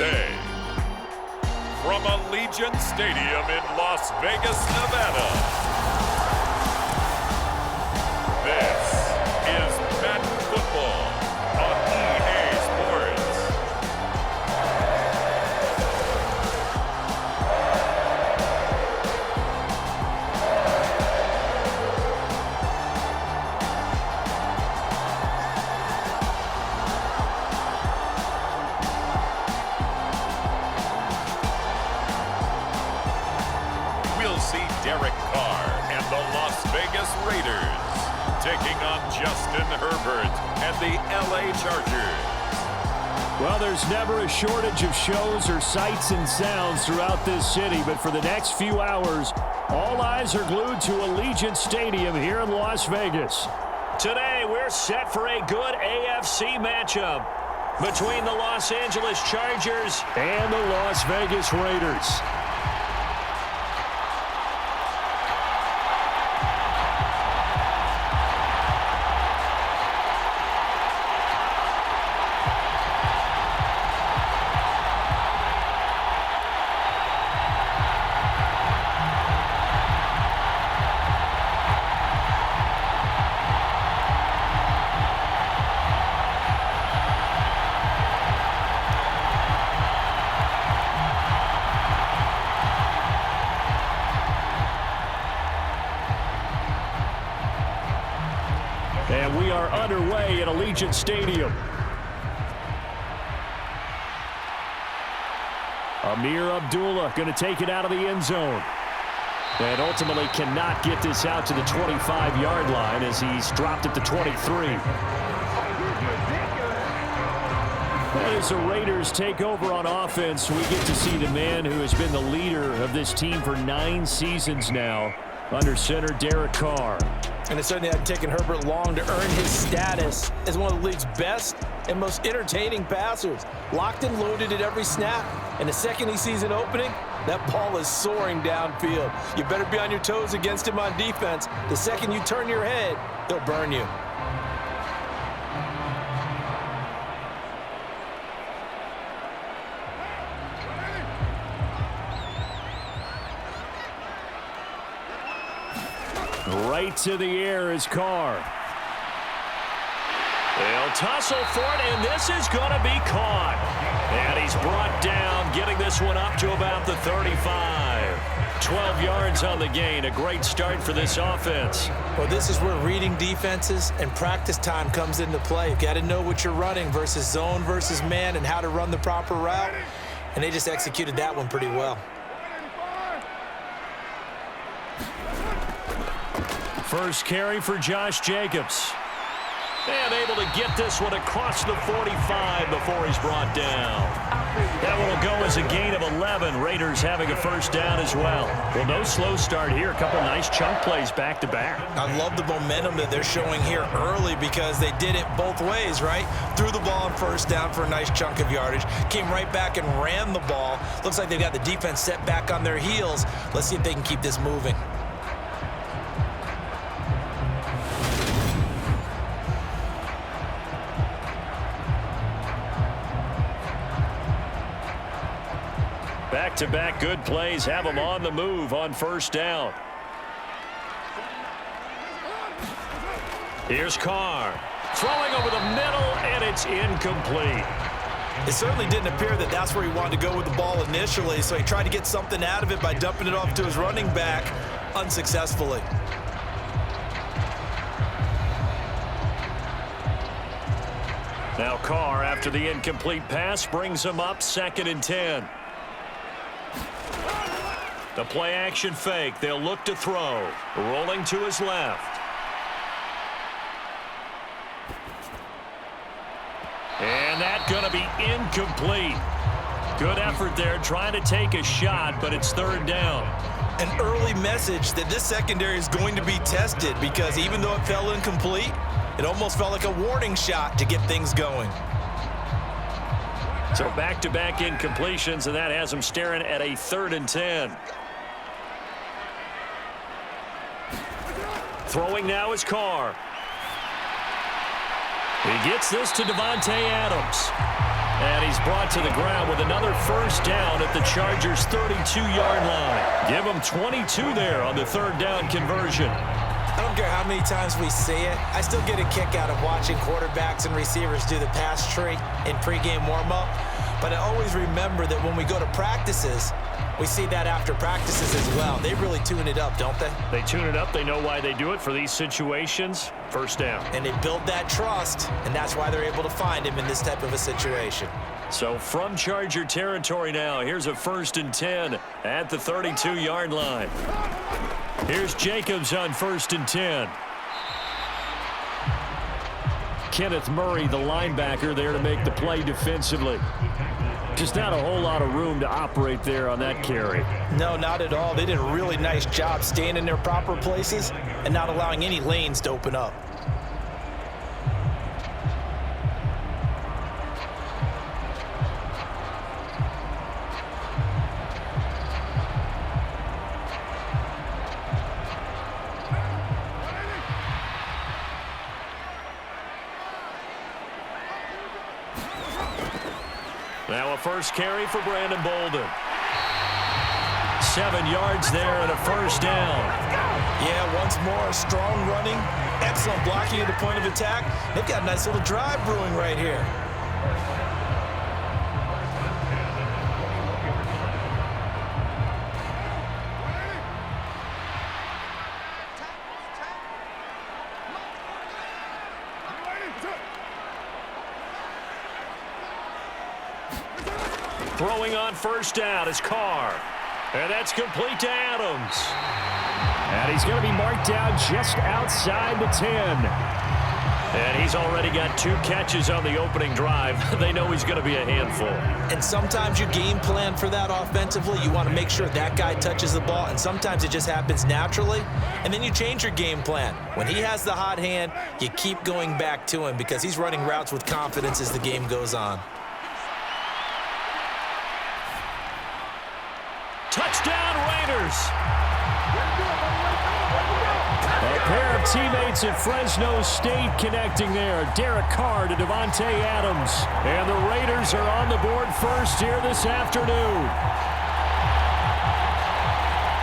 Thursday, from Allegiant Stadium in Las Vegas, Nevada, this is Madden Football on EA Sports. We'll see Derek Carr and the Las Vegas Raiders taking on Justin Herbert and the LA Chargers. Well, there's never a shortage of shows or sights and sounds throughout this city, but for the next few hours, all eyes are glued to Allegiant Stadium here in Las Vegas. Today, we're set for a good AFC matchup between the Los Angeles Chargers and the Las Vegas Raiders. And we are underway at Allegiant Stadium. Amir Abdullah going to take it out of the end zone. And ultimately cannot get this out to the 25-yard line as he's dropped at the 23. And as the Raiders take over on offense, we get to see the man who has been the leader of this team for 9 seasons now, under center Derek Carr. And it certainly hadn't taken Herbert long to earn his status as one of the league's best and most entertaining passers. Locked and loaded at every snap. And the second he sees an opening, that ball is soaring downfield. You better be on your toes against him on defense. The second you turn your head, he'll burn you. Right to the air is Carr. They'll tussle for it, and this is going to be caught. And he's brought down, getting this one up to about the 35. 12 yards on the gain. A great start for this offense. Well, this is where reading defenses and practice time comes into play. You've got to know what you're running versus zone versus man and how to run the proper route. And they just executed that one pretty well. First carry for Josh Jacobs. And able to get this one across the 45 before he's brought down. That one will go as a gain of 11. Raiders having a first down as well. Well, no slow start here. A couple nice chunk plays back-to-back. I love the momentum that they're showing here early because they did it both ways, right? Threw the ball on first down for a nice chunk of yardage. Came right back and ran the ball. Looks like they've got the defense set back on their heels. Let's see if they can keep this moving. Back-to-back good plays have them on the move on first down. Here's Carr. Throwing over the middle, and it's incomplete. It certainly didn't appear that that's where he wanted to go with the ball initially, so he tried to get something out of it by dumping it off to his running back unsuccessfully. Now Carr, after the incomplete pass, brings him up 2nd and 10. The play action fake. They'll look to throw. Rolling to his left. And that's going to be incomplete. Good effort there trying to take a shot, but it's 3rd down. An early message that this secondary is going to be tested because even though it fell incomplete, it almost felt like a warning shot to get things going. So back-to-back incompletions, and that has them staring at a 3rd and 10. Throwing now is Carr. He gets this to Devontae Adams. And he's brought to the ground with another first down at the Chargers' 32-yard line. Give them 22 there on the third down conversion. I don't care how many times we see it. I still get a kick out of watching quarterbacks and receivers do the pass tree in pregame warm-up. But I always remember that when we go to practices, we see that after practices as well. They really tune it up, don't they? They tune it up. They know why they do it for these situations. First down. And they build that trust, and that's why they're able to find him in this type of a situation. So from Charger territory now, here's a 1st and 10 at the 32-yard line. Here's Jacobs on 1st and 10. Kenneth Murray, the linebacker, there to make the play defensively. Just not a whole lot of room to operate there on that carry. No, not at all. They did a really nice job staying in their proper places and not allowing any lanes to open up. Now a first carry for Brandon Bolden. 7 yards there and a first down. Yeah, once more, strong running, excellent blocking at the point of attack. They've got a nice little drive brewing right here. Throwing on first down is Carr. And that's complete to Adams. And he's going to be marked down just outside the 10. And he's already got 2 catches on the opening drive. They know he's going to be a handful. And sometimes you game plan for that offensively. You want to make sure that guy touches the ball, and sometimes it just happens naturally. And then you change your game plan. When he has the hot hand, you keep going back to him because he's running routes with confidence as the game goes on. Touchdown, Raiders. A pair of teammates at Fresno State connecting there. Derek Carr to Devontae Adams. And the Raiders are on the board first here this afternoon.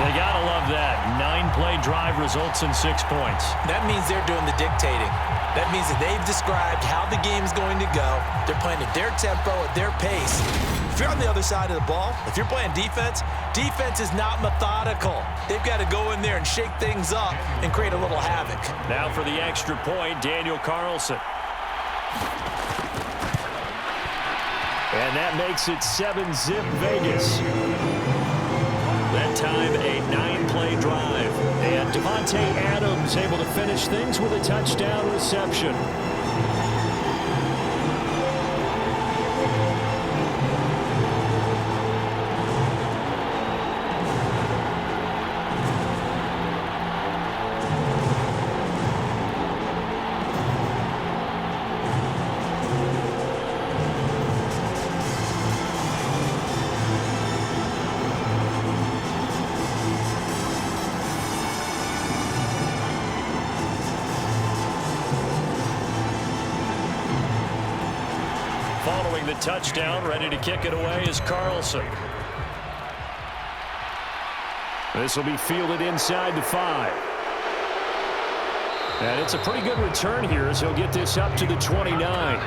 They got to love that. 9-play drive results in 6 points. That means they're doing the dictating. That means that they've described how the game's going to go. They're playing at their tempo, at their pace. If you're on the other side of the ball, if you're playing defense, defense is not methodical. They've got to go in there and shake things up and create a little havoc. Now for the extra point, Daniel Carlson. And that makes it 7-zip Vegas. That time a 9-play drive. And Devontae Adams able to finish things with a touchdown reception. Following the touchdown, ready to kick it away is Carlson. This will be fielded inside the 5. And it's a pretty good return here as he'll get this up to the 29.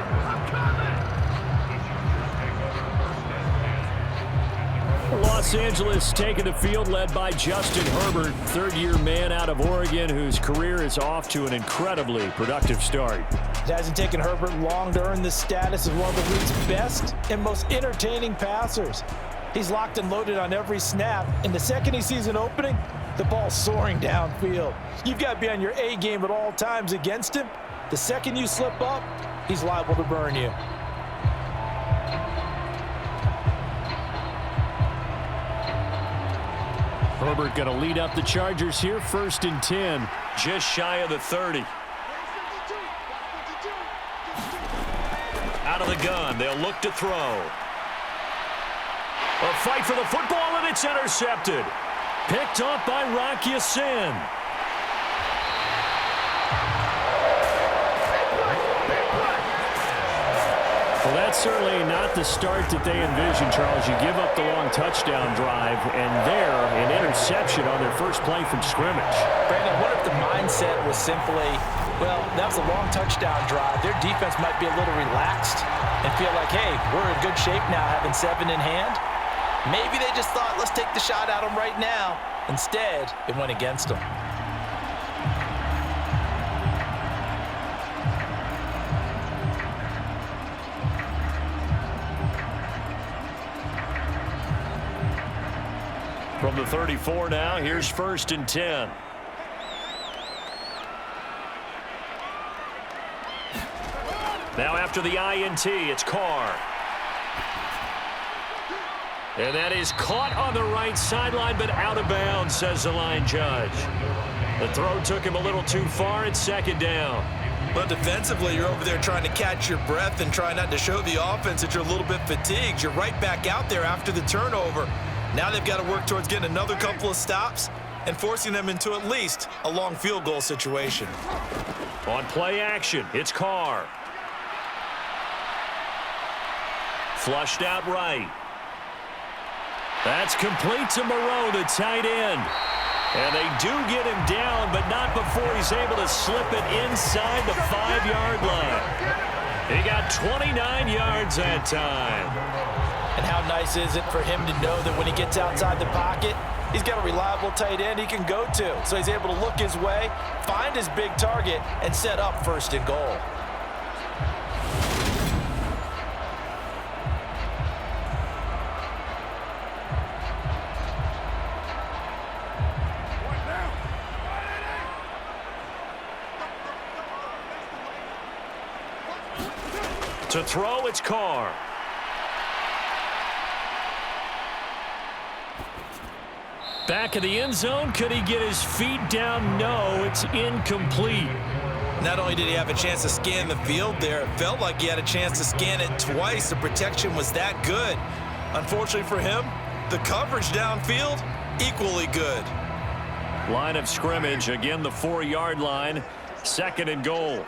Los Angeles taking the field led by Justin Herbert, third-year man out of Oregon whose career is off to an incredibly productive start. It hasn't taken Herbert long to earn the status of one of the league's best and most entertaining passers. He's locked and loaded on every snap. And the second he sees an opening, the ball's soaring downfield. You've got to be on your A game at all times against him. The second you slip up, he's liable to burn you. Herbert going to lead up the Chargers here, 1st and 10, just shy of the 30. Out of the gun, they'll look to throw. A fight for the football, and it's intercepted. Picked off by Rock Ya-Sin. Well, that's certainly not the start that they envisioned, Charles. You give up the long touchdown drive, and there, an interception on their first play from scrimmage. Brandon, what if the mindset was simply, well, that was a long touchdown drive. Their defense might be a little relaxed and feel like, hey, we're in good shape now having 7 in hand. Maybe they just thought, let's take the shot at them right now. Instead, it went against them. From the 34 now, here's 1st and 10. Now after the INT, it's Carr. And that is caught on the right sideline, but out of bounds, says the line judge. The throw took him a little too far. It's 2nd down. But defensively, you're over there trying to catch your breath and try not to show the offense that you're a little bit fatigued. You're right back out there after the turnover. Now they've got to work towards getting another couple of stops and forcing them into at least a long field goal situation. On play action, it's Carr. Flushed out right. That's complete to Moreau, the tight end. And they do get him down, but not before he's able to slip it inside the 5-yard line. He got 29 yards that time. And how nice is it for him to know that when he gets outside the pocket, he's got a reliable tight end he can go to. So he's able to look his way, find his big target, and set up 1st and goal. To throw, it's Carr. Back of the end zone. Could he get his feet down? No, it's incomplete. Not only did he have a chance to scan the field there, it felt like he had a chance to scan it twice. The protection was that good. Unfortunately for him, the coverage downfield, equally good. Line of scrimmage, again the 4-yard line. 2nd and goal.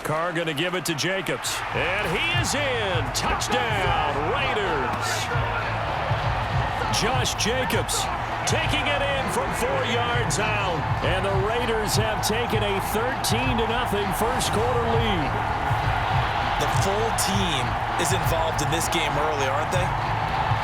Carr going to give it to Jacobs. And he is in. Touchdown, Raiders. Josh Jacobs taking it in from 4 yards out. And the Raiders have taken a 13-0 first quarter lead. The full team is involved in this game early, aren't they?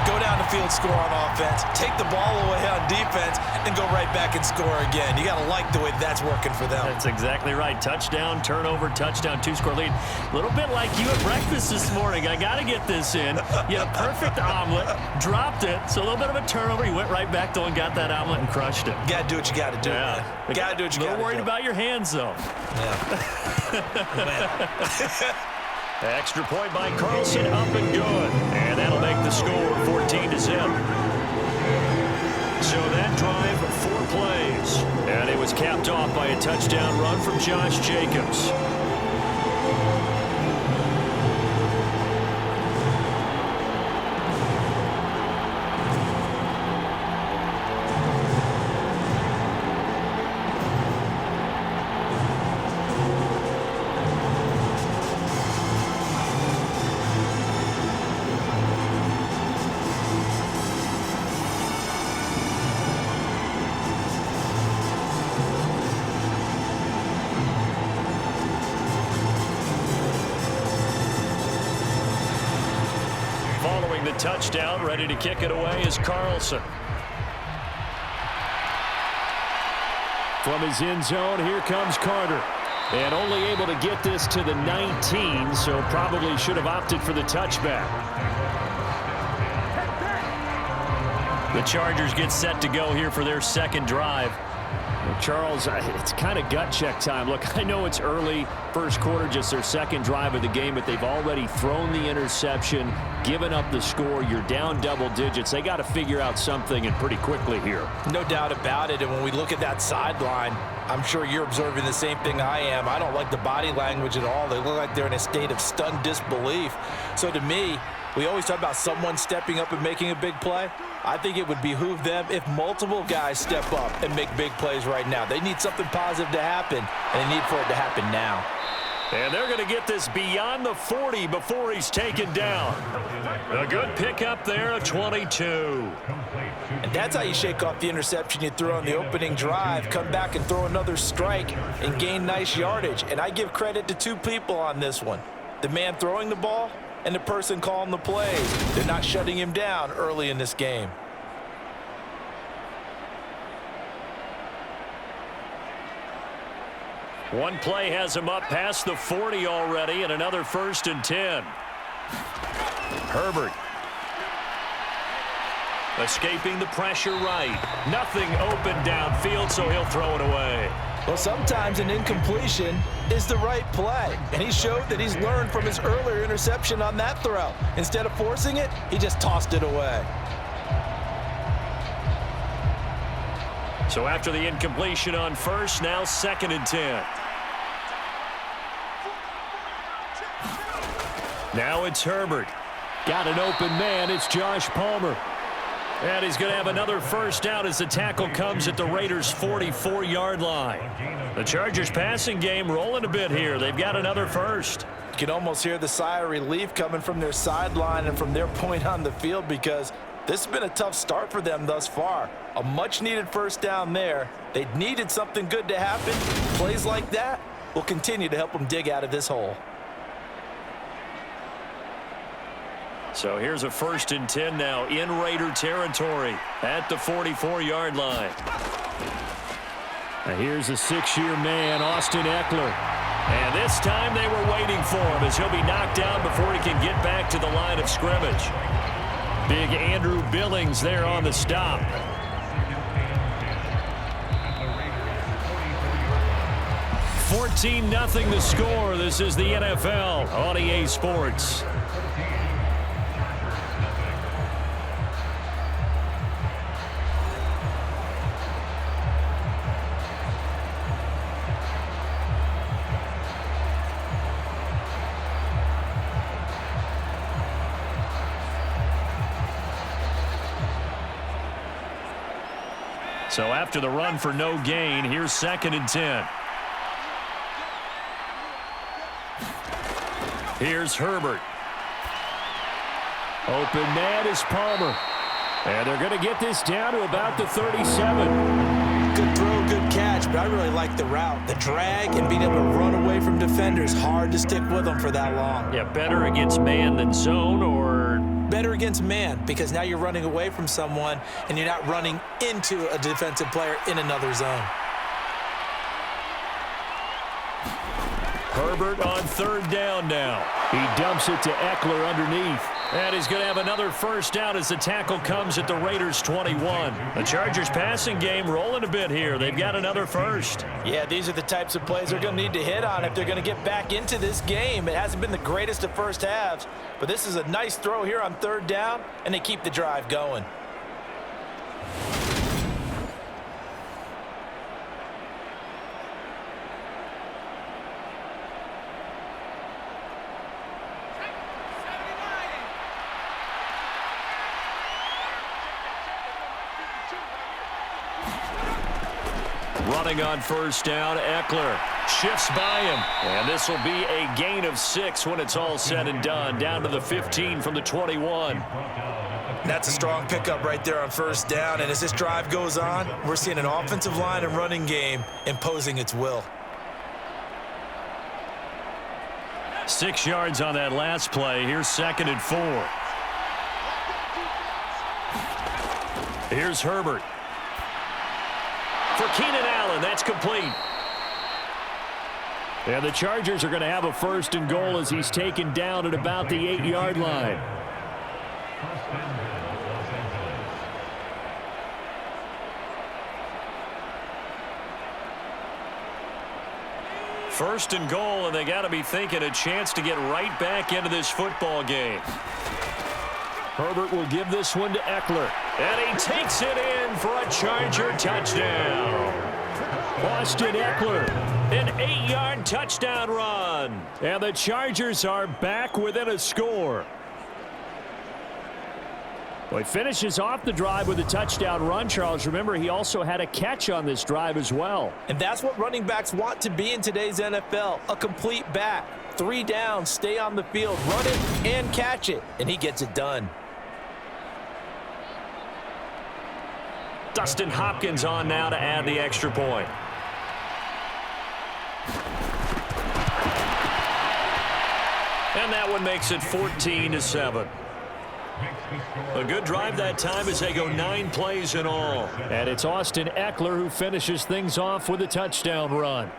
Go down the field, score on offense, take the ball away on defense, and go right back and score again. You got to like the way that's working for them. That's exactly right. Touchdown, turnover, touchdown, 2-score lead. A little bit like you at breakfast this morning. I got to get this in. You had a perfect omelet, dropped it, so a little bit of a turnover. You went right back, though, and got that omelet and crushed it. You got to do what you got to do, man. You got to do what you got to do. A little worried about your hands, though. Yeah. Extra point by Carlson, up and good. And that'll make the score 14-0. So that drive, 4 plays. And it was capped off by a touchdown run from Josh Jacobs. Following the touchdown, ready to kick it away is Carlson. From his end zone, here comes Carter. And only able to get this to the 19, so probably should have opted for the touchback. The Chargers get set to go here for their 2nd drive. Well, Charles, it's kind of gut check time. Look, I know it's early, first quarter, just their 2nd drive of the game, but they've already thrown the interception, given up the score. You're down double digits. They got to figure out something, and pretty quickly here. No doubt about it. And when we look at that sideline, I'm sure you're observing the same thing I am. I don't like the body language at all. They look like they're in a state of stunned disbelief. So to me, We always talk about someone stepping up and making a big play. I think it would behoove them if multiple guys step up and make big plays right now. They need something positive to happen, and they need for it to happen now. And they're going to get this beyond the 40 before he's taken down. A good pickup there, a 22. And that's how you shake off the interception you threw on the opening drive, come back and throw another strike and gain nice yardage. And I give credit to two people on this one, the man throwing the ball and the person calling the plays. They're not shutting him down early in this game. One play has him up past the 40 already, and another 1st and 10. Herbert. Escaping the pressure right. Nothing open downfield, so he'll throw it away. Well, sometimes an incompletion is the right play, and he showed that he's learned from his earlier interception on that throw. Instead of forcing it, he just tossed it away. So after the incompletion on 1st, now 2nd and 10. Now it's Herbert. Got an open man. It's Josh Palmer. And he's going to have another 1st down as the tackle comes at the Raiders' 44-yard line. The Chargers passing game rolling a bit here. They've got another 1st. You can almost hear the sigh of relief coming from their sideline and from their point on the field, because this has been a tough start for them thus far. A much-needed 1st down there. They needed something good to happen. Plays like that will continue to help them dig out of this hole. So here's a 1st and 10 now in Raider territory at the 44-yard line. Now here's a 6-year man, Austin Eckler. And this time they were waiting for him as he'll be knocked down before he can get back to the line of scrimmage. Big Andrew Billings there on the stop. $14-0 the score. This is the NFL on EA Sports. So after the run for no gain, here's 2nd and 10. Here's Herbert. Open man is Palmer. And they're going to get this down to about the 37. Good throw, good catch, but I really like the route. The drag and being able to run away from defenders. Hard to stick with them for that long. Yeah, better against man than zone, or better against man, because now you're running away from someone and you're not running into a defensive player in another zone. Herbert on 3rd down now. He dumps it to Eckler underneath. And he's going to have another 1st down as the tackle comes at the Raiders' 21. The Chargers passing game rolling a bit here. They've got another 1st. Yeah, these are the types of plays they're going to need to hit on if they're going to get back into this game. It hasn't been the greatest of first halves, but this is a nice throw here on 3rd down, and they keep the drive going. Running on 1st down, Eckler shifts by him. And this will be a gain of 6 when it's all said and done. Down to the 15 from the 21. That's a strong pickup right there on 1st down. And as this drive goes on, we're seeing an offensive line and running game imposing its will. 6 yards on that last play. Here's 2nd and 4. Here's Herbert. For Keenan Allen, that's complete. And the Chargers are going to have a 1st and goal as he's taken down at about the 8-yard line. First and goal, and they got to be thinking a chance to get right back into this football game. Herbert will give this one to Eckler. And he takes it in for a Charger touchdown. Austin Eckler, an 8-yard touchdown run. And the Chargers are back within a score. Well, he finishes off the drive with a touchdown run, Charles. Remember, he also had a catch on this drive as well. And that's what running backs want to be in today's NFL, a complete back. 3 downs, stay on the field, run it and catch it, and he gets it done. Dustin Hopkins on now to add the extra point. And that one makes it 14-7. A good drive that time as they go 9 plays in all. And it's Austin Eckler who finishes things off with a touchdown run.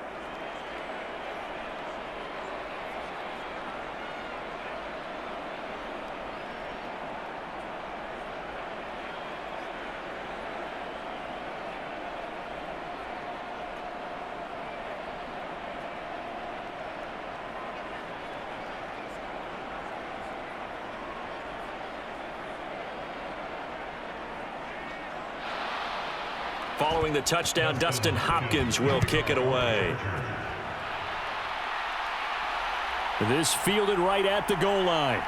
Following the touchdown, Dustin Hopkins will kick it away. This fielded right at the goal line.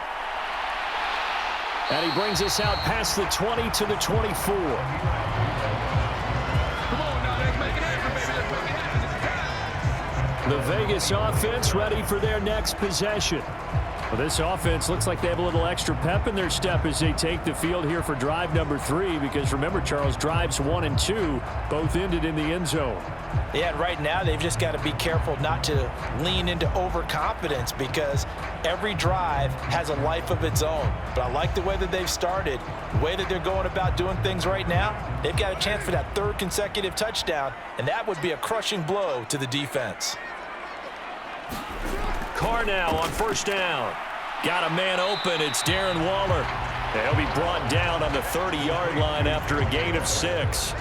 And he brings us out past the 20 to the 24. The Vegas offense ready for their next possession. Well, this offense looks like they have a little extra pep in their step as they take the field here for drive number 3, because remember, Charles, drives 1 and 2 both ended in the end zone. Yeah, and right now they've just got to be careful not to lean into overconfidence, because every drive has a life of its own. But I like the way that they've started, the way that they're going about doing things right now. They've got a chance for that 3rd consecutive touchdown, and that would be a crushing blow to the defense. Carr now on 1st down. Got a man open. It's Darren Waller. He'll be brought down on the 30-yard line after a gain of 6.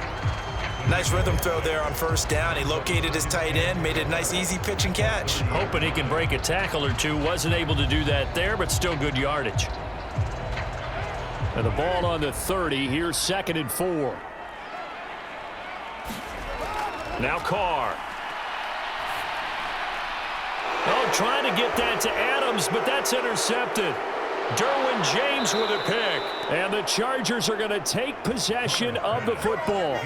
Nice rhythm throw there on 1st down. He located his tight end, made it a nice easy pitch and catch. Hoping he can break a tackle or two. Wasn't able to do that there, but still good yardage. And the ball on the 30. Here's 2nd and 4. Now Carr. Oh, trying to get that to Adams, but that's intercepted. Derwin James with a pick. And the Chargers are going to take possession of the football.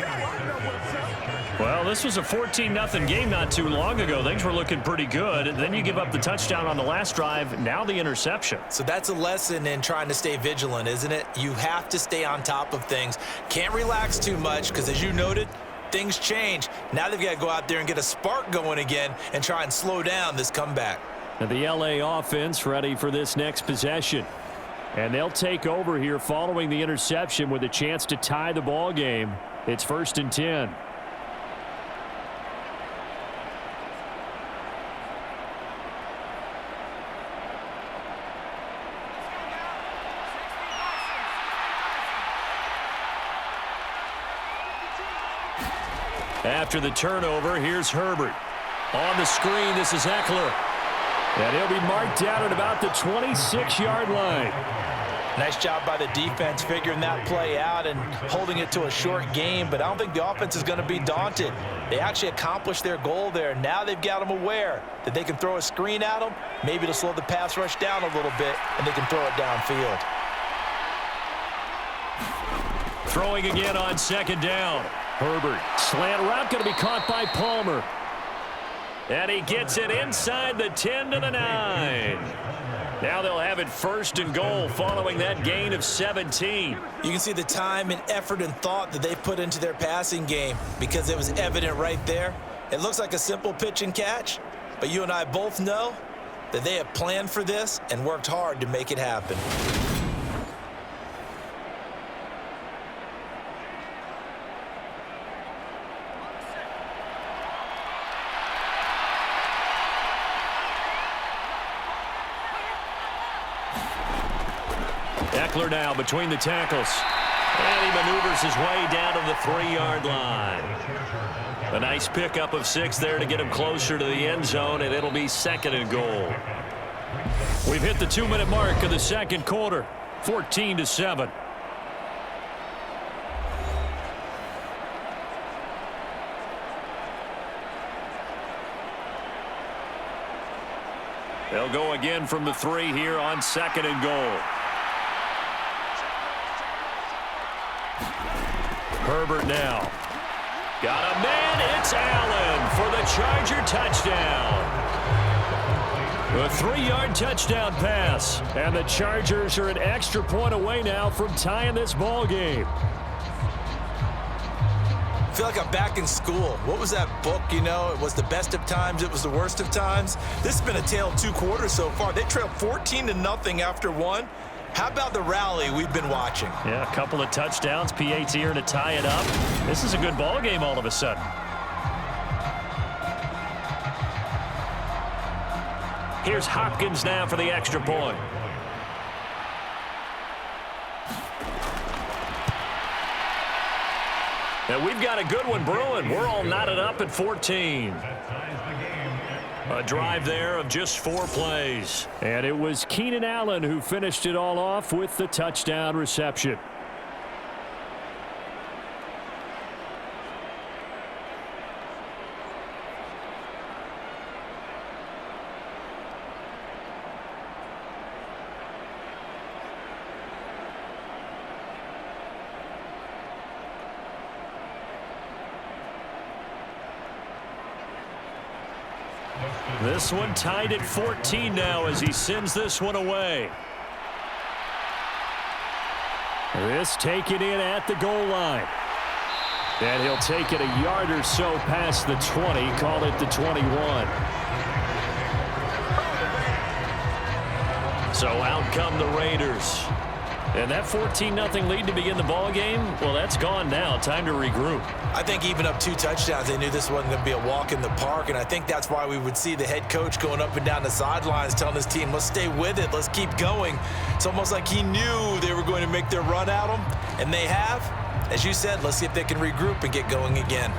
Well, this was a 14-0 game not too long ago. Things were looking pretty good. And then you give up the touchdown on the last drive. Now the interception. So that's a lesson in trying to stay vigilant, isn't it? You have to stay on top of things. Can't relax too much, because as you noted, things change. Now they've got to go out there and get a spark going again and try and slow down this comeback. And the LA offense ready for this next possession. And they'll take over here following the interception with a chance to tie the ball game. It's 1st and 10. After the turnover, here's Herbert. On the screen, this is Eckler. And he'll be marked down at about the 26-yard line. Nice job by the defense figuring that play out and holding it to a short game, but I don't think the offense is going to be daunted. They actually accomplished their goal there. Now they've got them aware that they can throw a screen at them, maybe to slow the pass rush down a little bit, and they can throw it downfield. Throwing again on 2nd down. Herbert, slant route, going to be caught by Palmer. And he gets it inside the 10 to the 9. Now they'll have it 1st and goal following that gain of 17. You can see the time and effort and thought that they put into their passing game, because it was evident right there. It looks like a simple pitch and catch, but you and I both know that they have planned for this and worked hard to make it happen. Eckler now between the tackles. And he maneuvers his way down to the 3-yard line. A nice pickup of 6 there to get him closer to the end zone, and it'll be 2nd and goal. We've hit the 2-minute mark of the 2nd quarter. 14-7. They'll go again from the 3 here on 2nd and goal. Herbert now. Got a man. It's Allen for the Charger touchdown. A 3-yard touchdown pass. And the Chargers are an extra point away now from tying this ball game. I feel like I'm back in school. What was that book, you know? It was the best of times. It was the worst of times. This has been a tale of 2 quarters so far. They trailed 14-0 after 1. How about the rally we've been watching? Yeah, a couple of touchdowns. PAT here to tie it up. This is a good ball game all of a sudden. Here's Hopkins now for the extra point. And we've got a good one brewing. We're all knotted up at 14. A drive there of just 4 plays. And it was Keenan Allen who finished it all off with the touchdown reception. This one tied at 14 now as he sends this one away. This taken in at the goal line. And he'll take it a yard or so past the 20, call it the 21. So out come the Raiders. And that 14-0 lead to begin the ball game, well, that's gone now. Time to regroup. I think even up 2 touchdowns, they knew this wasn't going to be a walk in the park, and I think that's why we would see the head coach going up and down the sidelines telling his team, let's stay with it, let's keep going. It's almost like he knew they were going to make their run at him, and they have. As you said, let's see if they can regroup and get going again.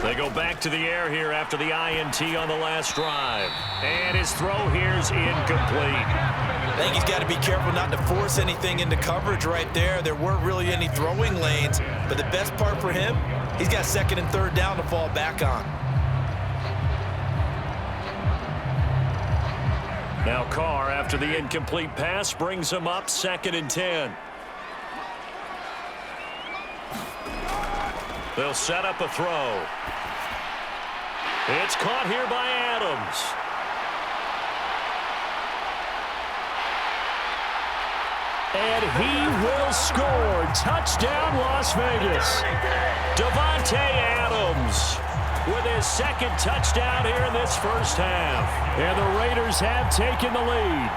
They go back to the air here after the INT on the last drive. And his throw here's incomplete. I think he's got to be careful not to force anything into coverage right there. There weren't really any throwing lanes. But the best part for him, he's got 2nd and 3rd down to fall back on. Now Carr, after the incomplete pass, brings him up 2nd and 10. They'll set up a throw. It's caught here by Adams. And he will score. Touchdown, Las Vegas. Davante Adams with his 2nd touchdown here in this first half. And the Raiders have taken the lead.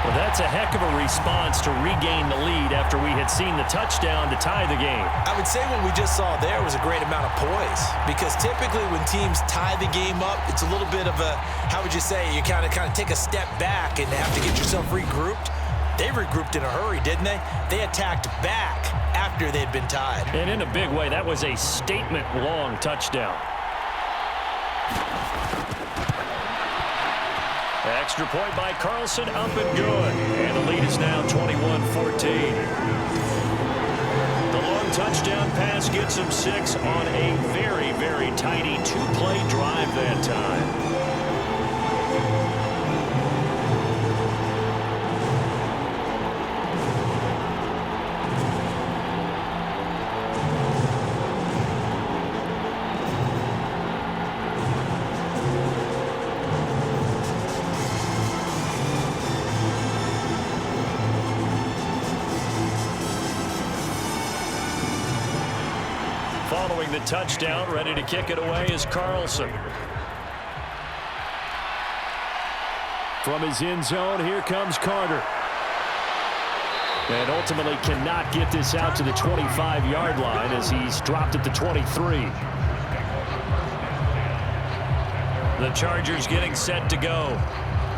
Well, that's a heck of a response to regain the lead after we had seen the touchdown to tie the game. I would say what we just saw there was a great amount of poise, because typically when teams tie the game up, it's a little bit of a, how would you say, you kind of take a step back and have to get yourself regrouped. They regrouped in a hurry, didn't they? They attacked back after they'd been tied. And in a big way, that was a statement-long touchdown. Extra point by Carlson, up and good. And the lead is now 21-14. The long touchdown pass gets him 6 on a very, very tidy 2-play drive that time. Following the touchdown, ready to kick it away is Carlson. From his end zone, here comes Carter. And ultimately cannot get this out to the 25-yard line as he's dropped at the 23. The Chargers getting set to go.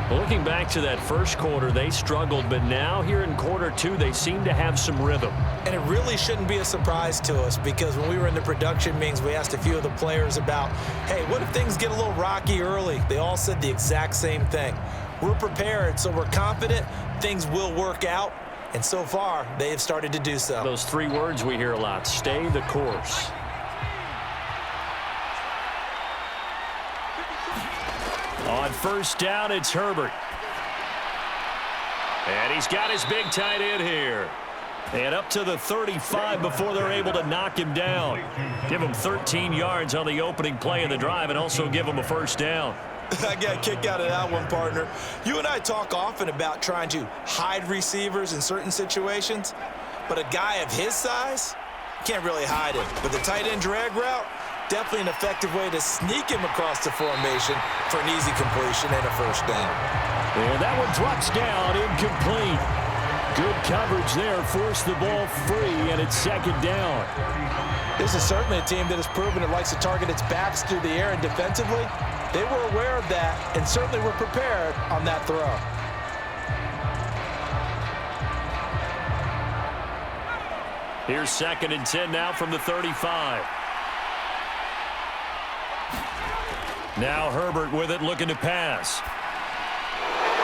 Looking back to that first quarter, they struggled, but now here in quarter 2, they seem to have some rhythm. And it really shouldn't be a surprise to us, because when we were in the production meetings, we asked a few of the players about, hey, what if things get a little rocky early? They all said the exact same thing. We're prepared, so we're confident things will work out. And so far, they have started to do so. Those 3 words we hear a lot: stay the course. On first down, it's Herbert. And he's got his big tight end here. And up to the 35 before they're able to knock him down. Give him 13 yards on the opening play of the drive and also give him a first down. I got a kick out of that one, partner. You and I talk often about trying to hide receivers in certain situations, but a guy of his size can't really hide him. But the tight end drag route, definitely an effective way to sneak him across the formation for an easy completion and a first down. And that one drops down, incomplete. Good coverage there, forced the ball free, and it's second down. This is certainly a team that has proven it likes to target its backs through the air, and defensively, they were aware of that and certainly were prepared on that throw. Here's 2nd and 10 now from the 35. Now Herbert with it, looking to pass.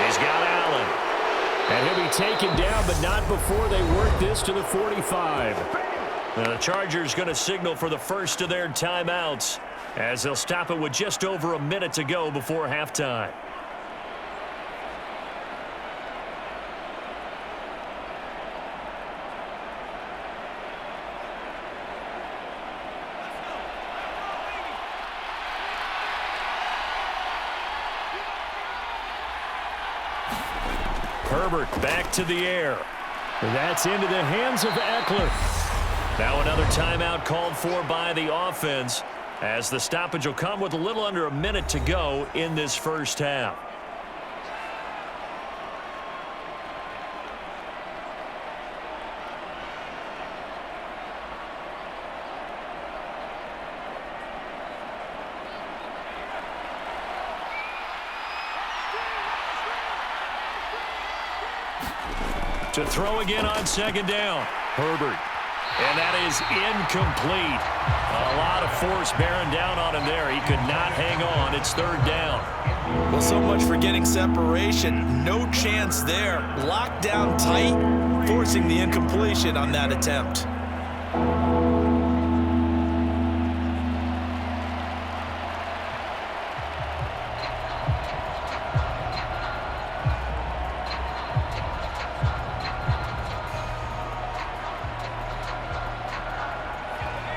He's got Allen. And he'll be taken down, but not before they work this to the 45. The Chargers going to signal for the first of their timeouts as they'll stop it with just over a minute to go before halftime. Herbert back to the air. That's into the hands of Eckler. Now another timeout called for by the offense as the stoppage will come with a little under a minute to go in this first half. To throw again on second down. Herbert. And that is incomplete. A lot of force bearing down on him there. He could not hang on. It's third down. Well, so much for getting separation. No chance there. Locked down tight, forcing the incompletion on that attempt.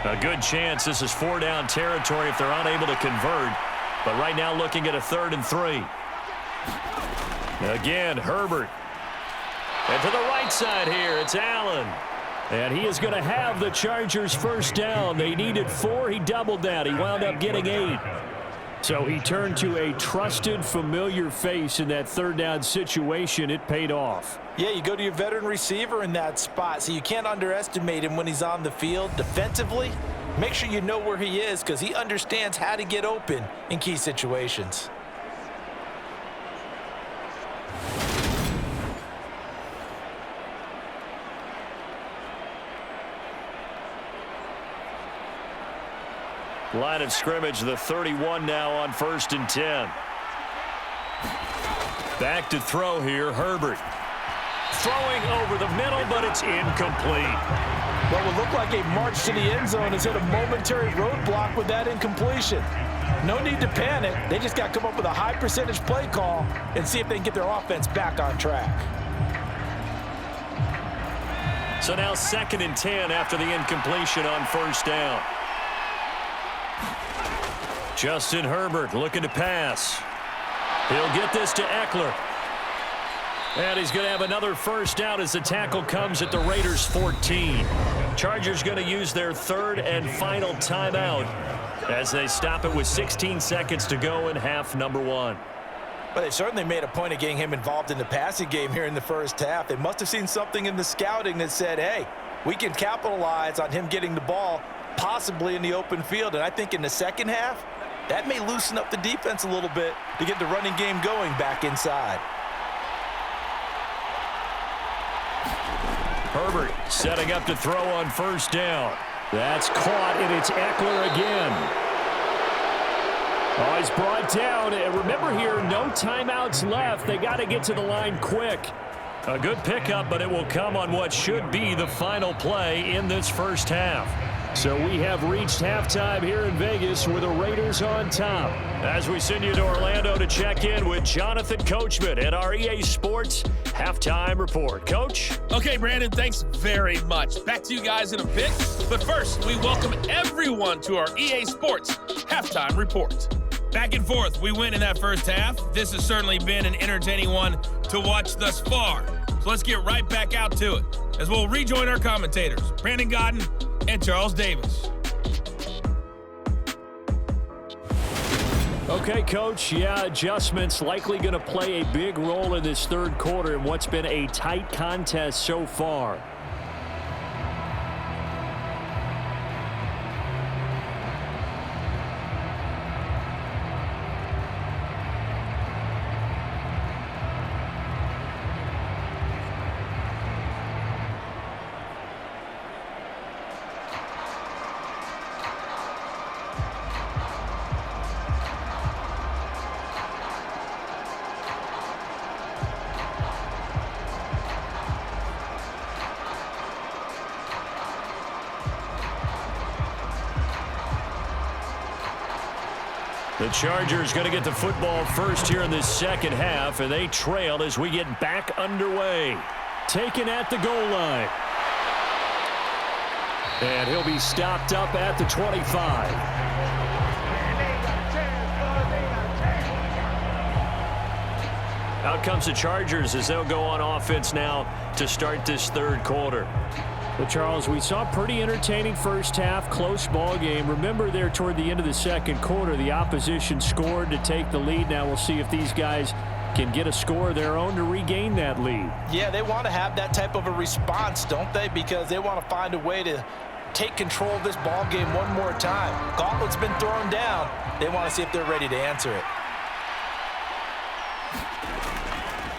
A good chance this is 4-down territory if they're unable to convert. But right now looking at a 3rd and 3. Again, Herbert. And to the right side here, it's Allen. And he is going to have the Chargers first down. They needed 4. He doubled that. He wound up getting 8. So he turned to a trusted, familiar face in that 3rd down situation. It paid off. Yeah, you go to your veteran receiver in that spot, so you can't underestimate him when he's on the field. Defensively, make sure you know where he is because he understands how to get open in key situations. Line of scrimmage, the 31 now on 1st and 10. Back to throw here, Herbert. Throwing over the middle, but it's incomplete. What would look like a march to the end zone has hit a momentary roadblock with that incompletion. No need to panic. They just got to come up with a high percentage play call and see if they can get their offense back on track. So now 2nd and 10 after the incompletion on 1st down. Justin Herbert looking to pass. He'll get this to Eckler. And he's going to have another first down as the tackle comes at the Raiders' 14. Chargers going to use their 3rd and final timeout as they stop it with 16 seconds to go in half number 1. But they certainly made a point of getting him involved in the passing game here in the first half. They must have seen something in the scouting that said, hey, we can capitalize on him getting the ball possibly in the open field. And I think in the second half, that may loosen up the defense a little bit to get the running game going back inside. Herbert setting up to throw on 1st down. That's caught, and it's Eckler again. Oh, he's brought down. And remember here, no timeouts left. They got to get to the line quick. A good pickup, but it will come on what should be the final play in this first half. So we have reached halftime here in Vegas with the Raiders on top. As we send you to Orlando to check in with Jonathan Coachman at our EA Sports Halftime Report. Coach? Okay, Brandon, thanks very much. Back to you guys in a bit. But first, we welcome everyone to our EA Sports Halftime Report. Back and forth, we win in that first half. This has certainly been an entertaining one to watch thus far. So let's get right back out to it as we'll rejoin our commentators, Brandon Godden and Charles Davis. Okay, Coach. Yeah, adjustments likely going to play a big role in this third quarter in what's been a tight contest so far. The Chargers going to get the football first here in this second half, and they trail as we get back underway. Taken at the goal line. And he'll be stopped up at the 25. Out comes the Chargers as they'll go on offense now to start this third quarter. Well, Charles, we saw a pretty entertaining first half, close ball game. Remember there toward the end of the second quarter, the opposition scored to take the lead. Now we'll see if these guys can get a score of their own to regain that lead. Yeah, they want to have that type of a response, don't they? Because they want to find a way to take control of this ball game one more time. Gauntlet's been thrown down. They want to see if they're ready to answer it.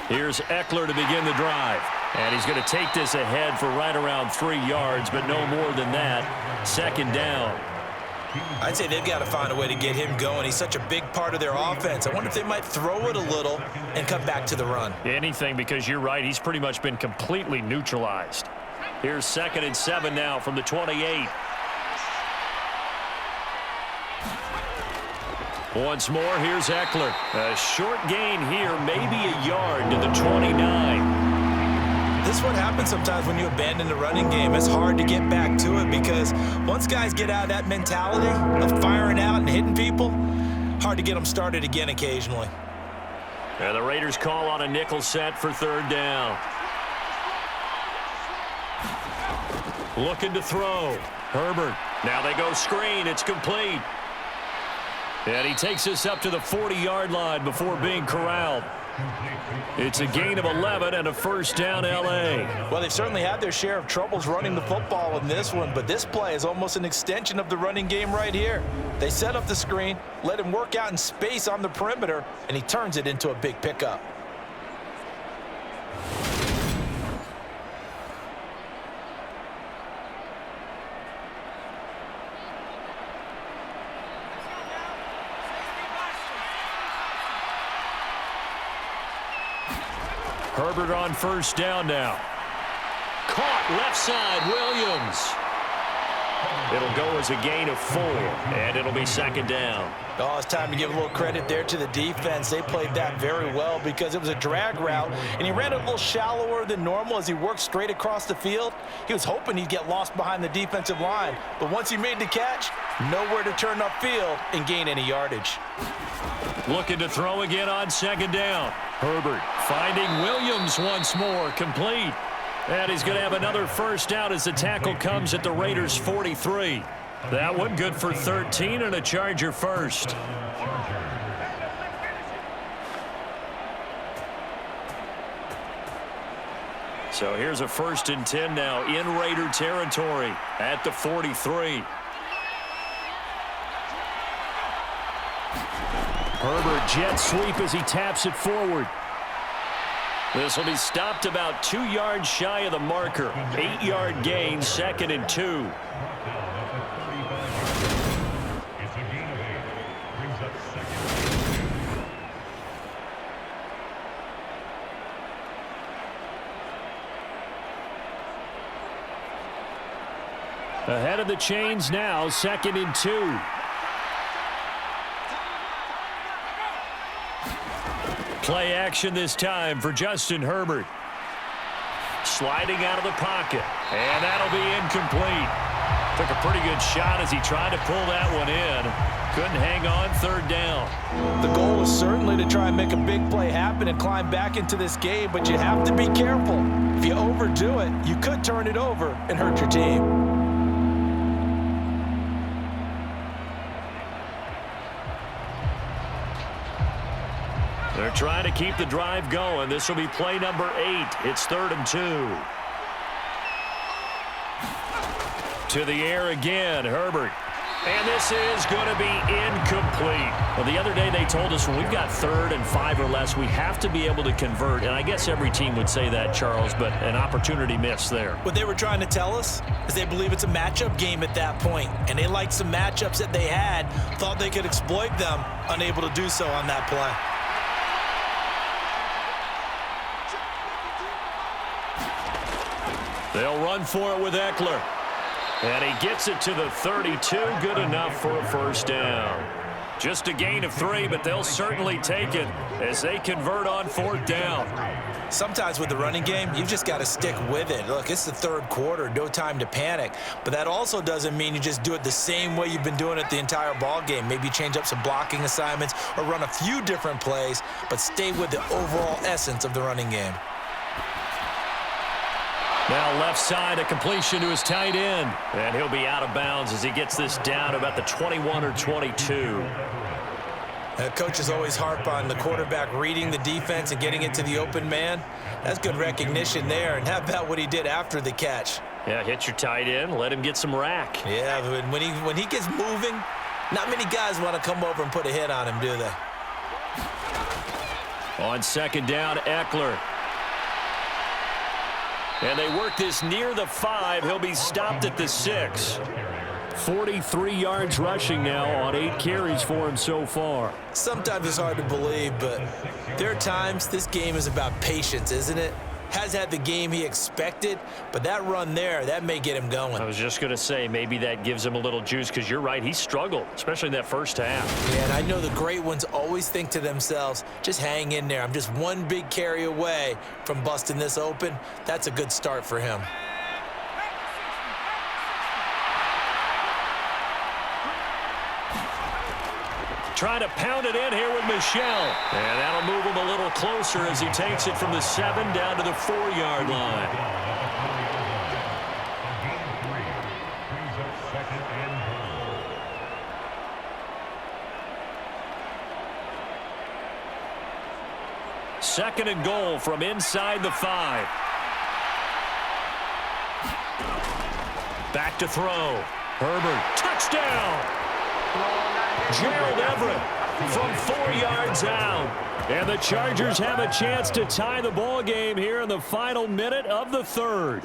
Here's Eckler to begin the drive. And he's going to take this ahead for right around 3 yards, but no more than that. Second down. I'd say they've got to find a way to get him going. He's such a big part of their offense. I wonder if they might throw it a little and come back to the run. Anything, because you're right. He's pretty much been completely neutralized. Here's 2nd and 7 now from the 28. Once more, here's Eckler. A short gain here, maybe a yard to the 29. This is what happens sometimes when you abandon the running game. It's hard to get back to it because once guys get out of that mentality of firing out and hitting people, hard to get them started again occasionally. And the Raiders call on a nickel set for third down. Looking to throw. Herbert. Now they go screen. It's complete. And he takes this up to the 40-yard line before being corralled. It's a gain of 11 and a first down, L.A. Well, they've certainly had their share of troubles running the football in this one, but this play is almost an extension of the running game right here. They set up the screen, let him work out in space on the perimeter, and he turns it into a big pickup. Herbert on first down now. Caught left side, Williams. It'll go as a gain of 4, and it'll be second down. Oh, it's time to give a little credit there to the defense. They played that very well because it was a drag route, and he ran it a little shallower than normal as he worked straight across the field. He was hoping he'd get lost behind the defensive line, but once he made the catch, nowhere to turn upfield and gain any yardage. Looking to throw again on second down. Herbert finding Williams once more, complete. And he's going to have another first down as the tackle comes at the Raiders' 43. That one good for 13 and a Charger first. So here's a 1st and 10 now in Raider territory at the 43. Herbert jet sweep as he taps it forward. This will be stopped about 2 yards shy of the marker. 8-yard gain, 2nd and 2. Ahead of the chains now, 2nd and 2. Play action this time for Justin Herbert. Sliding out of the pocket, and that'll be incomplete. Took a pretty good shot as he tried to pull that one in. Couldn't hang on, 3rd down. The goal is certainly to try and make a big play happen and climb back into this game, but you have to be careful. If you overdo it, you could turn it over and hurt your team. They're trying to keep the drive going. This will be play number 8. It's 3rd and 2. To the air again, Herbert. And this is going to be incomplete. Well, the other day they told us when we've got 3rd and 5 or less, we have to be able to convert. And I guess every team would say that, Charles, but an opportunity missed there. What they were trying to tell us is they believe it's a matchup game at that point. And they liked some matchups that they had, thought they could exploit them, unable to do so on that play. They'll run for it with Eckler. And he gets it to the 32. Good enough for a 1st down. Just a gain of 3, but they'll certainly take it as they convert on 4th down. Sometimes with the running game, you've just got to stick with it. Look, it's the 3rd quarter, no time to panic. But that also doesn't mean you just do it the same way you've been doing it the entire ball game. Maybe change up some blocking assignments or run a few different plays, but stay with the overall essence of the running game. Now left side, a completion to his tight end. And he'll be out of bounds as he gets this down to about the 21 or 22. Coaches always harp on the quarterback reading the defense and getting it to the open man. That's good recognition there. And how about what he did after the catch? Yeah, hit your tight end, let him get some rack. Yeah, when he gets moving, not many guys want to come over and put a hit on him, do they? On 2nd down, Eckler. And they work this near the 5. He'll be stopped at the 6. 43 yards rushing now on 8 carries for him so far. Sometimes it's hard to believe, but there are times this game is about patience, isn't it? Has had the game he expected, but that run there, that may get him going. I was just going to say, maybe that gives him a little juice, because you're right, he struggled, especially in that 1st half. Yeah, and I know the great ones always think to themselves, just hang in there. I'm just one big carry away from busting this open. That's a good start for him. Trying to pound it in here with Michelle. And that'll move him a little closer as he takes it from the 7 down to the 4-yard line. Second and goal from inside the 5. Back to throw. Herbert, touchdown! Gerald Everett from 4 yards out. And the Chargers have a chance to tie the ball game here in the final minute of the 3rd.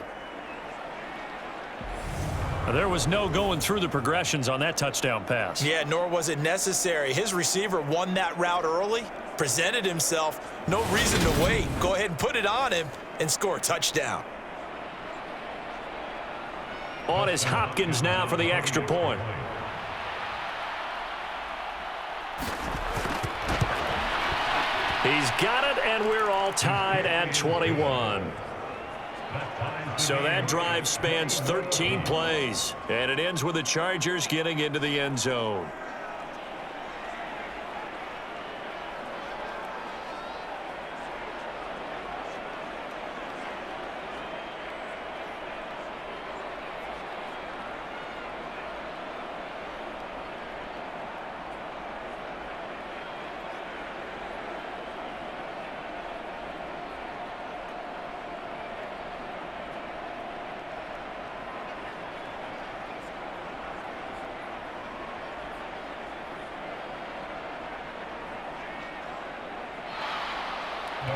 There was no going through the progressions on that touchdown pass. Yeah, nor was it necessary. His receiver won that route early, presented himself. No reason to wait. Go ahead and put it on him and score a touchdown. On is Hopkins now for the extra point. He's got it, and we're all tied at 21. So that drive spans 13 plays, and it ends with the Chargers getting into the end zone.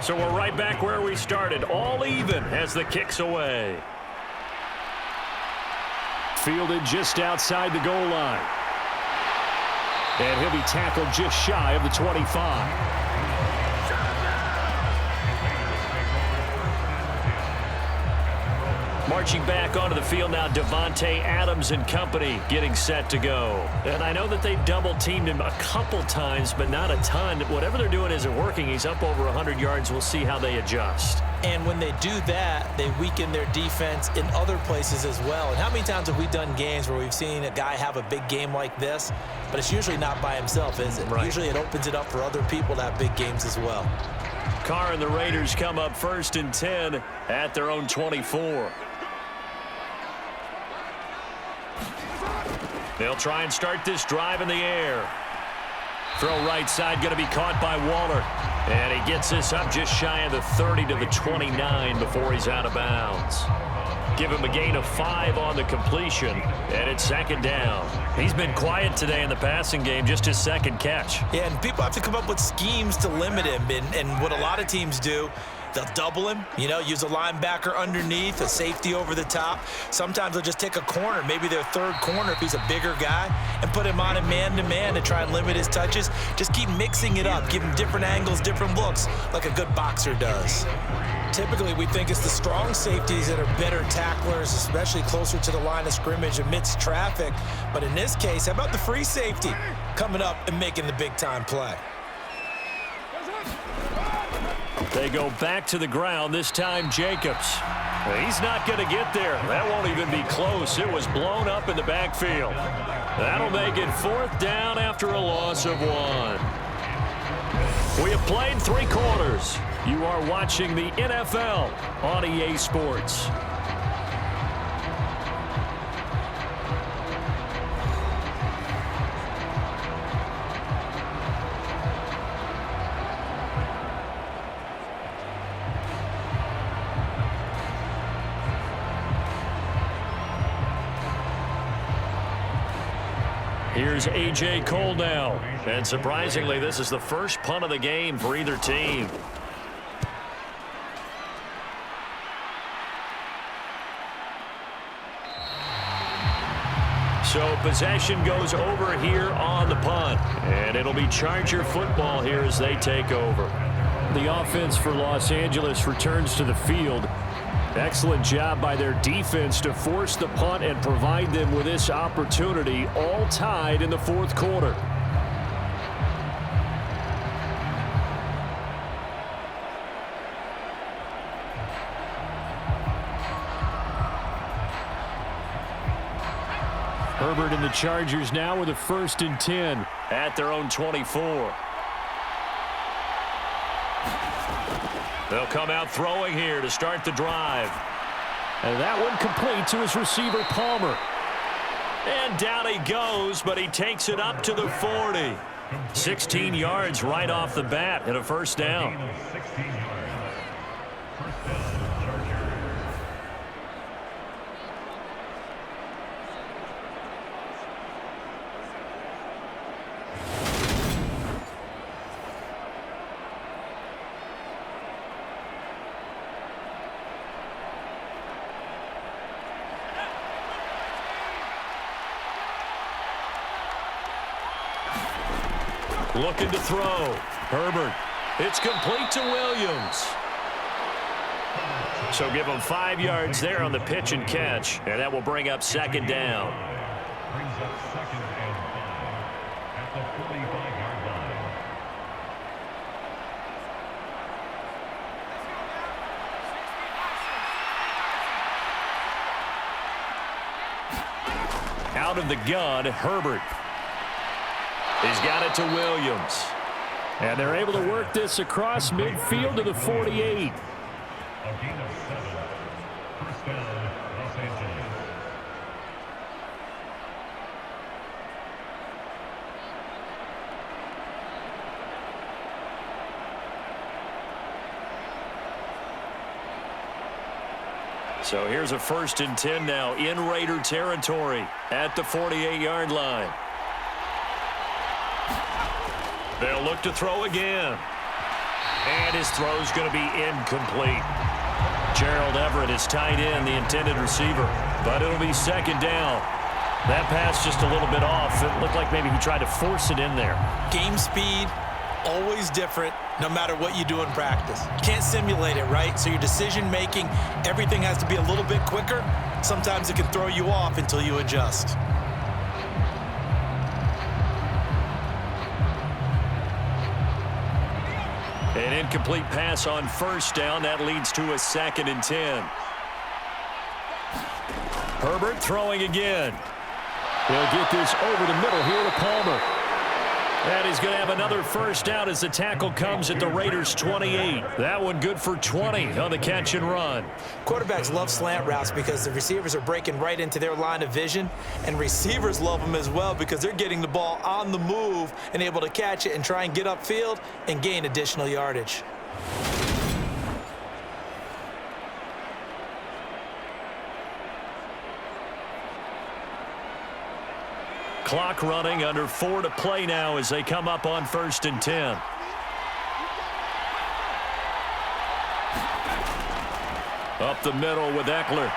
So we're right back where we started, all even as the kick's away. Fielded just outside the goal line. And he'll be tackled just shy of the 25. Marching back onto the field now, Devontae Adams and company getting set to go. And I know that they double-teamed him a couple times, but not a ton. Whatever they're doing isn't working. He's up over 100 yards. We'll see how they adjust. And when they do that, they weaken their defense in other places as well. And how many times have we done games where we've seen a guy have a big game like this, but it's usually not by himself, is it? Right. Usually it opens it up for other people to have big games as well. Carr and the Raiders come up 1st and 10 at their own 24. They'll try and start this drive in the air. Throw right side, going to be caught by Waller. And he gets this up just shy of the 30 to the 29 before he's out of bounds. Give him a gain of 5 on the completion, and it's 2nd down. He's been quiet today in the passing game, just his 2nd catch. Yeah, and people have to come up with schemes to limit him. And what a lot of teams do, they'll double him, use a linebacker underneath, a safety over the top. Sometimes they'll just take a corner, maybe their 3rd corner if he's a bigger guy, and put him on a man-to-man to try and limit his touches. Just keep mixing it up, give him different angles, different looks, like a good boxer does. Typically, we think it's the strong safeties that are better tacklers, especially closer to the line of scrimmage amidst traffic. But in this case, how about the free safety coming up and making the big-time play? They go back to the ground, this time Jacobs. He's not going to get there. That won't even be close. It was blown up in the backfield. That'll make it 4th down after a loss of 1. We have played 3 quarters. You are watching the NFL on EA Sports. Here's A.J. Cole now. And surprisingly, this is the first punt of the game for either team. So possession goes over here on the punt. And it'll be Charger football here as they take over. The offense for Los Angeles returns to the field. Excellent job by their defense to force the punt and provide them with this opportunity, all tied in the 4th quarter. Herbert and the Chargers now with a 1st and 10 at their own 24. They'll come out throwing here to start the drive. And that one complete to his receiver, Palmer. And down he goes, but he takes it up to the 40. 16 yards right off the bat and a 1st down. Looking to throw. Herbert. It's complete to Williams. So give him 5 yards there on the pitch and catch, and that will bring up 2nd down. Brings up 2nd and 5 at the 45-yard line. Out of the gun, Herbert. He's got it to Williams. And they're able to work this across midfield to the 48. A gain of 7. 1st down, Los Angeles. So here's a 1st and 10 now in Raider territory at the 48-yard line. They'll look to throw again. And his throw's going to be incomplete. Gerald Everett is tied in, the intended receiver. But it'll be 2nd down. That pass just a little bit off. It looked like maybe he tried to force it in there. Game speed, always different no matter what you do in practice. You can't simulate it, right? So your decision-making, everything has to be a little bit quicker. Sometimes it can throw you off until you adjust. An incomplete pass on first down. That leads to a 2nd and 10. Herbert throwing again. He'll get this over the middle here to Palmer. And he's going to have another first down as the tackle comes at the Raiders' 28. That one good for 20 on the catch and run. Quarterbacks love slant routes because the receivers are breaking right into their line of vision, and receivers love them as well because they're getting the ball on the move and able to catch it and try and get upfield and gain additional yardage. Clock running, under 4 to play now as they come up on 1st and 10. Up the middle with Eckler.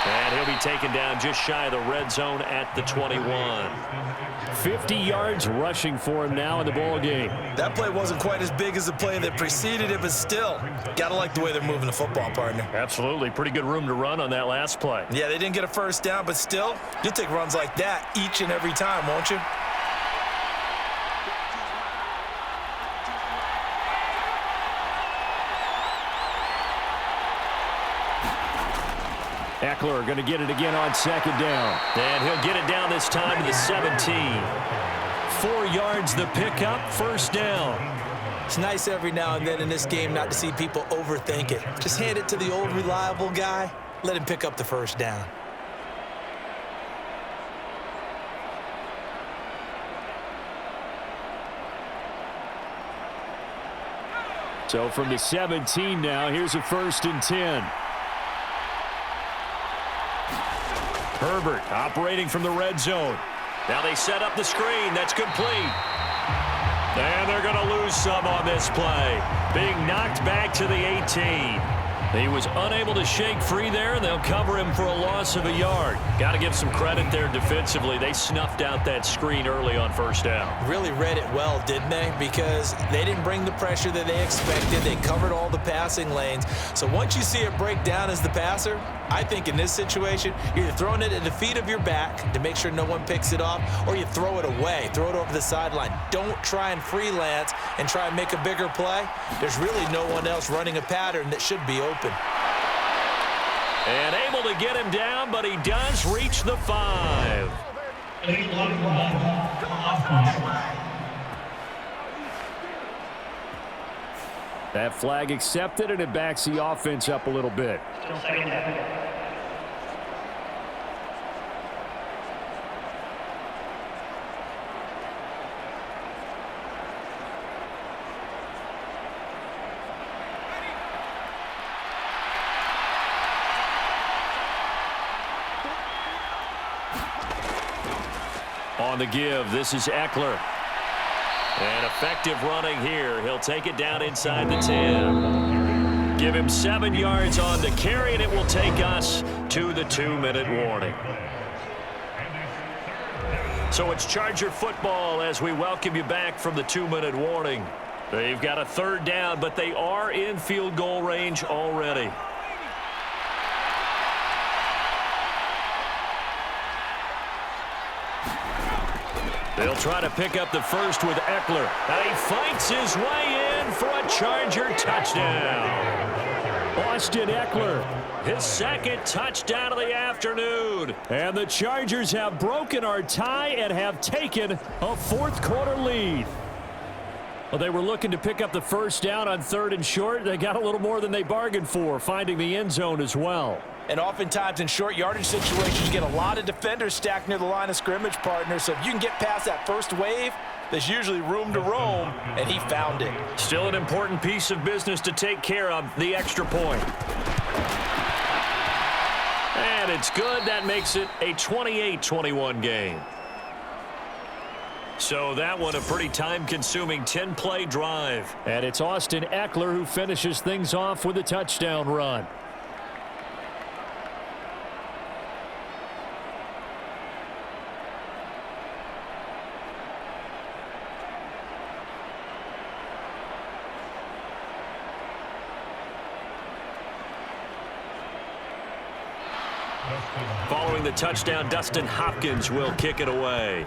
And he'll be taken down just shy of the red zone at the 21. 50 yards rushing for him now in the ball game. That play wasn't quite as big as the play that preceded it, but still, gotta like the way they're moving the football, partner. Absolutely. Pretty good room to run on that last play. Yeah, they didn't get a first down, but still, you'll take runs like that each and every time, won't you? Eckler going to get it again on 2nd down. And he'll get it down this time to the 17. 4 yards the pickup, 1st down. It's nice every now and then in this game not to see people overthink it. Just hand it to the old reliable guy. Let him pick up the 1st down. So from the 17 now, here's a 1st and 10. Herbert operating from the red zone. Now they set up the screen. That's complete. And they're going to lose some on this play. Being knocked back to the 18. He was unable to shake free there, and they'll cover him for a loss of a yard. Got to give some credit there defensively. They snuffed out that screen early on 1st down. Really read it well, didn't they? Because they didn't bring the pressure that they expected. They covered all the passing lanes. So once you see it break down as the passer, I think in this situation, you're either throwing it at the feet of your back to make sure no one picks it off, or you throw it away, throw it over the sideline. Don't try and freelance and try and make a bigger play. There's really no one else running a pattern that should be open. And able to get him down, but he does reach the 5. That flag accepted, and it backs the offense up a little bit. On the give, this is Eckler. And effective running here. He'll take it down inside the 10. Give him 7 yards on the carry, and it will take us to the 2-minute warning. So it's Charger football as we welcome you back from the 2-minute warning. They've got a 3rd down, but they are in field goal range already. They'll try to pick up the first with Eckler. And he fights his way in for a Charger touchdown. Austin Eckler, his 2nd touchdown of the afternoon. And the Chargers have broken our tie and have taken a 4th quarter lead. Well, they were looking to pick up the 1st down on 3rd and short. They got a little more than they bargained for, finding the end zone as well. And oftentimes in short yardage situations, you get a lot of defenders stacked near the line of scrimmage, partner. So if you can get past that first wave, there's usually room to roam, and he found it. Still an important piece of business to take care of, the extra point. And it's good. That makes it a 28-21 game. So that one a pretty time-consuming 10-play drive. And it's Austin Eckler who finishes things off with a touchdown run. Following the touchdown, Dustin Hopkins will kick it away.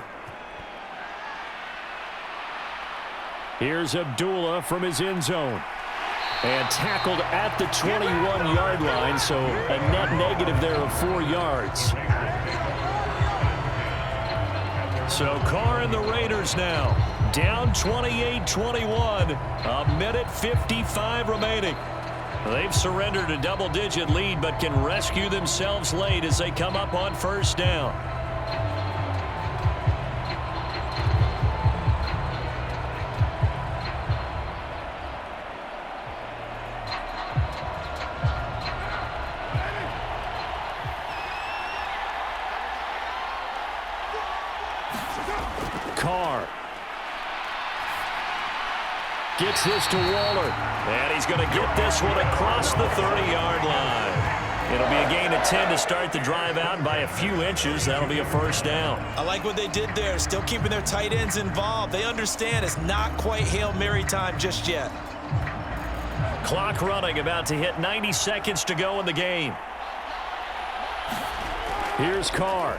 Here's Abdullah from his end zone. And tackled at the 21-yard line, so a net negative there of 4 yards. So Carr and the Raiders now down 28-21. A minute 55 remaining. They've surrendered a double-digit lead, but can rescue themselves late as they come up on first down. Carr gets this to Waller, and he's going to get this one across the 30-yard line. It'll be a gain of 10 to start the drive out by a few inches. That'll be a first down. I like what they did there, still keeping their tight ends involved. They understand it's not quite Hail Mary time just yet. Clock running, about to hit 90 seconds to go in the game. Here's Carr.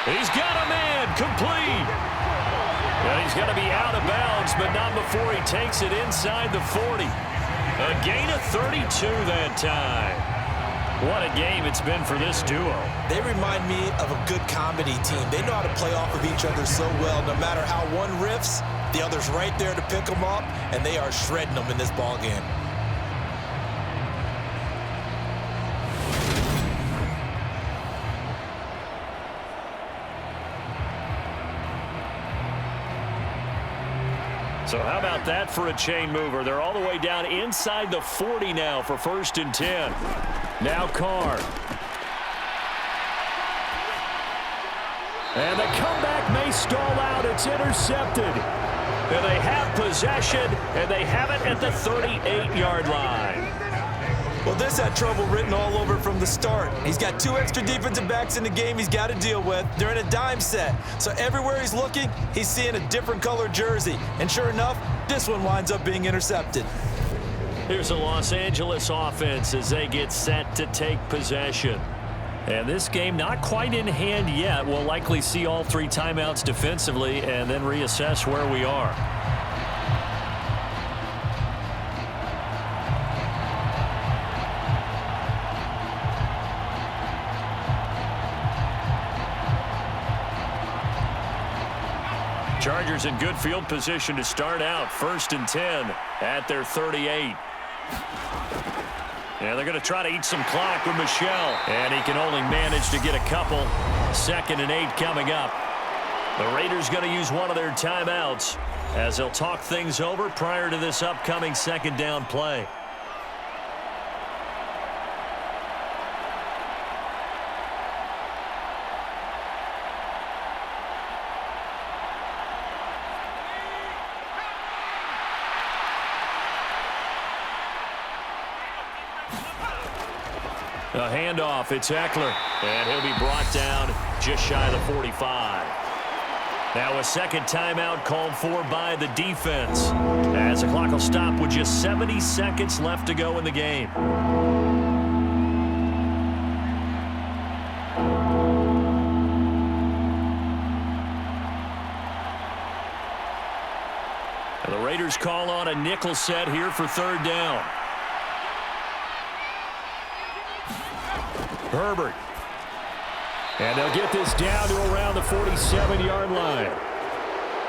He's got a man, complete. And he's going to be out of bounds, but not before he takes it inside the 40. A gain of 32 that time. What a game it's been for this duo. They remind me of a good comedy team. They know how to play off of each other so well. No matter how one riffs, the other's right there to pick them up, and they are shredding them in this ball game. So how about that for a chain mover? They're all the way down inside the 40 now for 1st and 10. Now Carr. And the comeback may stall out. It's intercepted. And they have possession, and they have it at the 38-yard line. Well, this had trouble written all over from the start. He's got 2 extra defensive backs in the game he's got to deal with. They're in a dime set. So everywhere he's looking, he's seeing a different color jersey. And sure enough, this one winds up being intercepted. Here's the Los Angeles offense as they get set to take possession. And this game not quite in hand yet. We'll likely see all 3 timeouts defensively and then reassess where we are. Chargers in good field position to start out. 1st and 10 at their 38. And they're going to try to eat some clock with Michelle. And he can only manage to get a couple. 2nd and 8 coming up. The Raiders going to use one of their timeouts as they'll talk things over prior to this upcoming 2nd down play. A handoff, it's Eckler, and he'll be brought down just shy of the 45. Now a 2nd timeout called for by the defense, as the clock will stop with just 70 seconds left to go in the game. And the Raiders call on a nickel set here for 3rd down. Herbert. And they'll get this down to around the 47-yard line.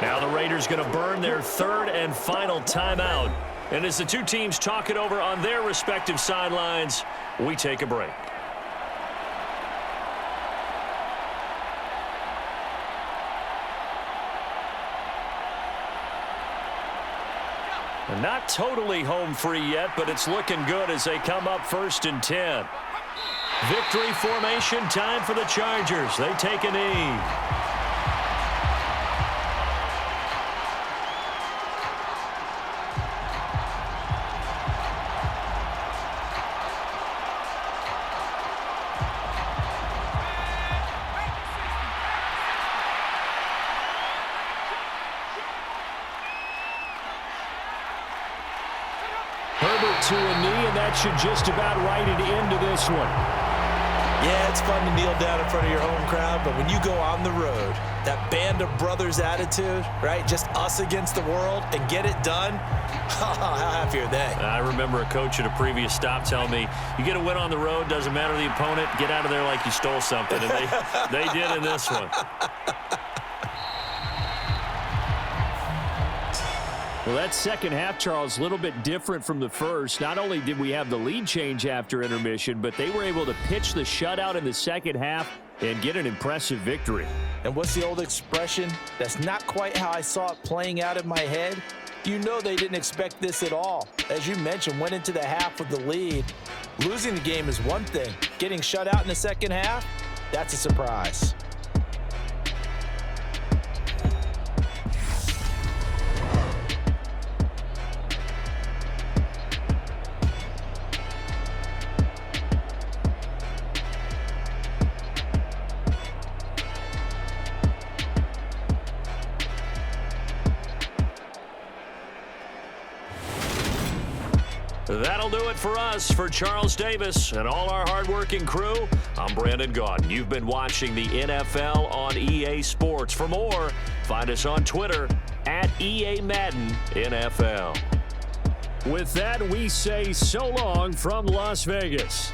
Now the Raiders going to burn their 3rd and final timeout. And as the 2 teams talk it over on their respective sidelines, we take a break. And not totally home free yet, but it's looking good as they come up 1st and 10. Victory formation time for the Chargers. They take a knee. Herbert to a knee, and that should just about write it into this one. Yeah, it's fun to kneel down in front of your home crowd, but when you go on the road, that band of brothers attitude, right? Just us against the world and get it done. How happy are they? I remember a coach at a previous stop telling me, you get a win on the road, doesn't matter the opponent, get out of there like you stole something. And they did in this one. Well, that second half, Charles, a little bit different from the first. Not only did we have the lead change after intermission, but they were able to pitch the shutout in the second half and get an impressive victory. And what's the old expression? That's not quite how I saw it playing out in my head. You know they didn't expect this at all. As you mentioned, went into the half with the lead. Losing the game is one thing. Getting shut out in the second half, that's a surprise. That'll do it for us. For Charles Davis and all our hardworking crew, I'm Brandon Gaudin. You've been watching the NFL on EA Sports. For more, find us on Twitter at EA Madden NFL. With that, we say so long from Las Vegas.